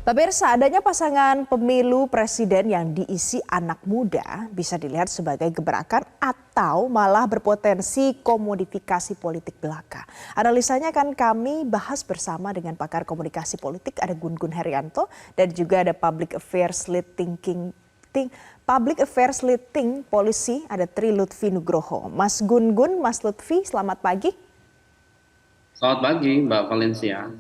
Pemirsa, adanya pasangan pemilu presiden yang diisi anak muda bisa dilihat sebagai gebrakan atau malah berpotensi komodifikasi politik belaka. Analisanya akan kami bahas bersama dengan pakar komunikasi politik, ada Gun Gun Herianto, dan juga ada Public Affairs Lead Think Policy, ada Tri Lutfi Nugroho. Mas Gun Gun, Mas Lutfi, selamat pagi. Selamat pagi, Mbak Valencia.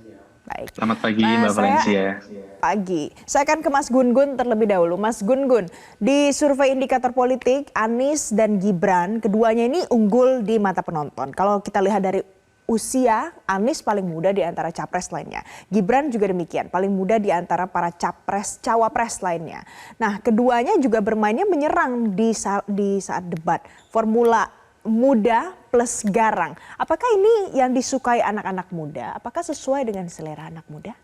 Baik. Selamat pagi Nah, Mbak Valencia. pagi. Saya akan ke Mas Gun Gun terlebih dahulu. Mas Gun Gun, di survei indikator politik, Anies dan Gibran, keduanya ini unggul di mata penonton. Kalau kita lihat dari usia, Anies paling muda di antara capres lainnya. Gibran juga demikian, paling muda di antara para cawapres lainnya. Nah, keduanya juga bermainnya menyerang di saat debat. Formula muda plus garang. Apakah ini yang disukai anak-anak muda? Apakah sesuai dengan selera anak muda?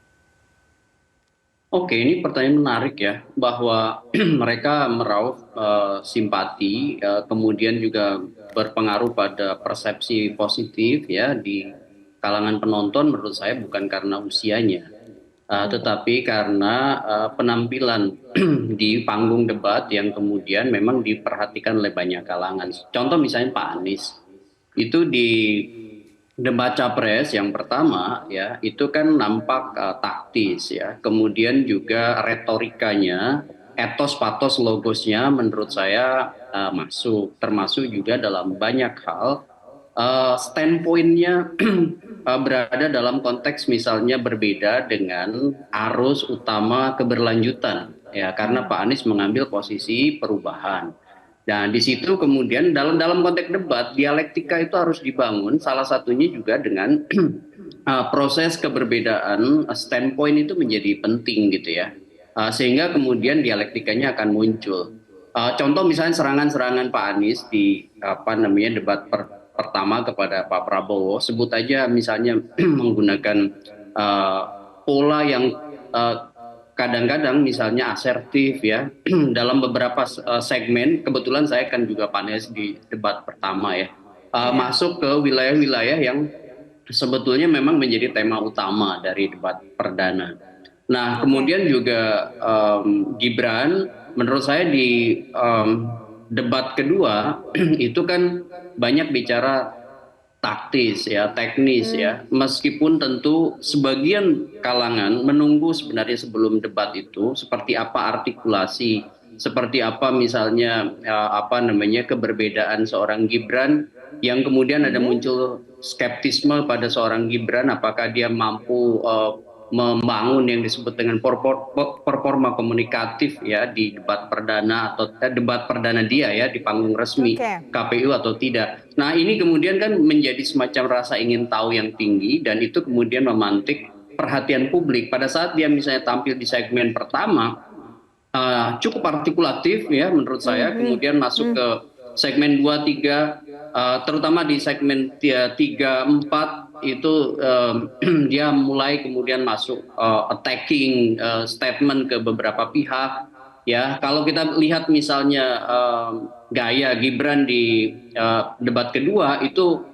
Oke, ini pertanyaan menarik ya, bahwa mereka meraup simpati, kemudian juga berpengaruh pada persepsi positif ya di kalangan penonton. Menurut saya bukan karena usianya, tetapi karena penampilan di panggung debat yang kemudian memang diperhatikan oleh banyak kalangan. Contoh misalnya Pak Anies, itu di debat capres yang pertama ya itu kan nampak taktis ya, kemudian juga retorikanya, etos patos logosnya menurut saya masuk, termasuk juga dalam banyak hal standpointnya berada dalam konteks misalnya berbeda dengan arus utama keberlanjutan ya, karena Pak Anies mengambil posisi perubahan. Nah, di situ kemudian dalam konteks debat, dialektika itu harus dibangun, salah satunya juga dengan proses keberbedaan standpoint itu menjadi penting gitu ya. Sehingga kemudian dialektikanya akan muncul. Contoh misalnya serangan-serangan Pak Anies di debat pertama kepada Pak Prabowo, sebut aja misalnya menggunakan pola yang kadang-kadang misalnya asertif ya dalam beberapa segmen. Kebetulan saya kan juga panes di debat pertama ya, masuk ke wilayah-wilayah yang sebetulnya memang menjadi tema utama dari debat perdana. Nah, kemudian juga Gibran menurut saya di debat kedua itu kan banyak bicara taktis ya, teknis ya. Meskipun tentu sebagian kalangan menunggu sebenarnya sebelum debat itu seperti apa artikulasi, seperti apa misalnya keberbedaan seorang Gibran, yang kemudian ada muncul skeptisme pada seorang Gibran, apakah dia mampu membangun yang disebut dengan performa komunikatif ya di debat perdana atau debat perdana dia ya di panggung resmi KPU atau tidak. Nah, ini kemudian kan menjadi semacam rasa ingin tahu yang tinggi, dan itu kemudian memantik perhatian publik. Pada saat dia misalnya tampil di segmen pertama cukup artikulatif ya menurut saya, kemudian masuk ke segmen 2, 3, terutama di segmen 3, 4 itu dia mulai kemudian masuk attacking statement ke beberapa pihak ya. Kalau kita lihat misalnya gaya Gibran di debat kedua itu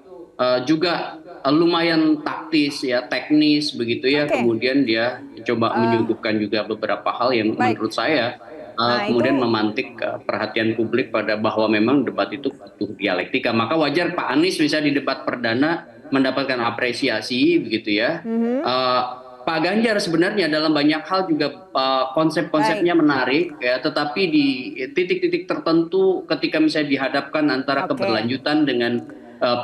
juga lumayan taktis ya, teknis begitu ya. Kemudian dia coba menyuguhkan juga beberapa hal yang menurut saya kemudian memantik perhatian publik pada bahwa memang debat itu butuh dialektika. Maka wajar Pak Anies bisa di debat perdana mendapatkan apresiasi begitu ya. Pak Ganjar sebenarnya dalam banyak hal juga konsep-konsepnya menarik ya, tetapi di titik-titik tertentu ketika misalnya dihadapkan antara keberlanjutan dengan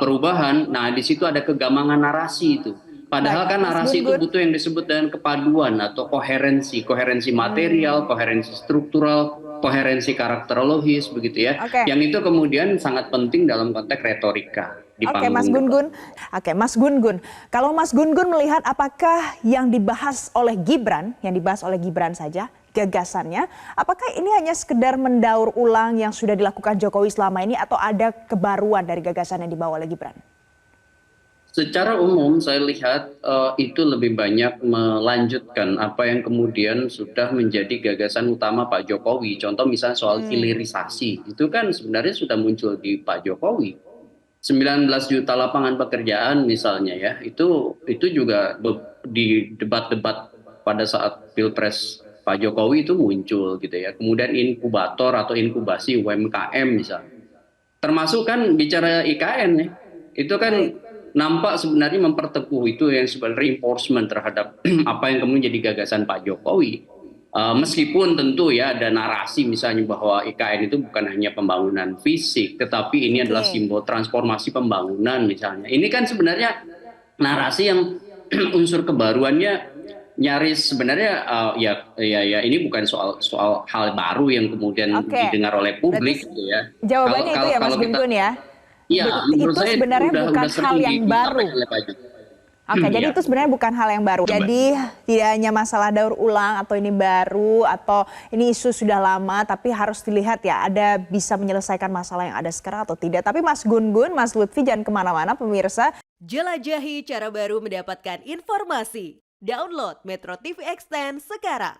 perubahan, nah di situ ada kegamangan narasi itu. Padahal kan narasi itu butuh yang disebut dengan kepaduan atau koherensi material, koherensi struktural, koherensi karakterologis begitu ya. Yang itu kemudian sangat penting dalam konteks retorika di panggung Mas Gun Gun. Mas Gun Gun. Kalau Mas Gun Gun melihat apakah yang dibahas oleh Gibran saja gagasannya, apakah ini hanya sekedar mendaur ulang yang sudah dilakukan Jokowi selama ini atau ada kebaruan dari gagasan yang dibawa oleh Gibran? Secara umum saya lihat itu lebih banyak melanjutkan apa yang kemudian sudah menjadi gagasan utama Pak Jokowi. Contoh misalnya soal hilirisasi, itu kan sebenarnya sudah muncul di Pak Jokowi. 19 juta lapangan pekerjaan misalnya ya, itu juga di debat-debat pada saat Pilpres Pak Jokowi itu muncul gitu ya. Kemudian inkubator atau inkubasi UMKM misalnya. Termasuk kan bicara IKN ya. Itu kan nampak sebenarnya memperteguh itu yang sebenarnya reinforcement terhadap apa yang kemudian jadi gagasan Pak Jokowi. Meskipun tentu ya ada narasi misalnya bahwa IKN itu bukan hanya pembangunan fisik, tetapi ini adalah simbol transformasi pembangunan misalnya. Ini kan sebenarnya narasi yang unsur kebaruannya nyaris sebenarnya ya ini bukan soal hal baru yang kemudian didengar oleh publik gitu ya. Jawabannya itu ya Mas Gun-Gun ya. Iya, menurut itu saya sebenarnya bukan sering hal yang baru. oleh Pak Jokowi. Oke, jadi itu sebenarnya bukan hal yang baru. Jadi tidak hanya masalah daur ulang atau ini baru atau ini isu sudah lama, tapi harus dilihat ya ada bisa menyelesaikan masalah yang ada sekarang atau tidak. Tapi Mas Gun-Gun, Mas Lutfi jangan kemana-mana pemirsa. Jelajahi cara baru mendapatkan informasi. Download Metro TV Extend sekarang.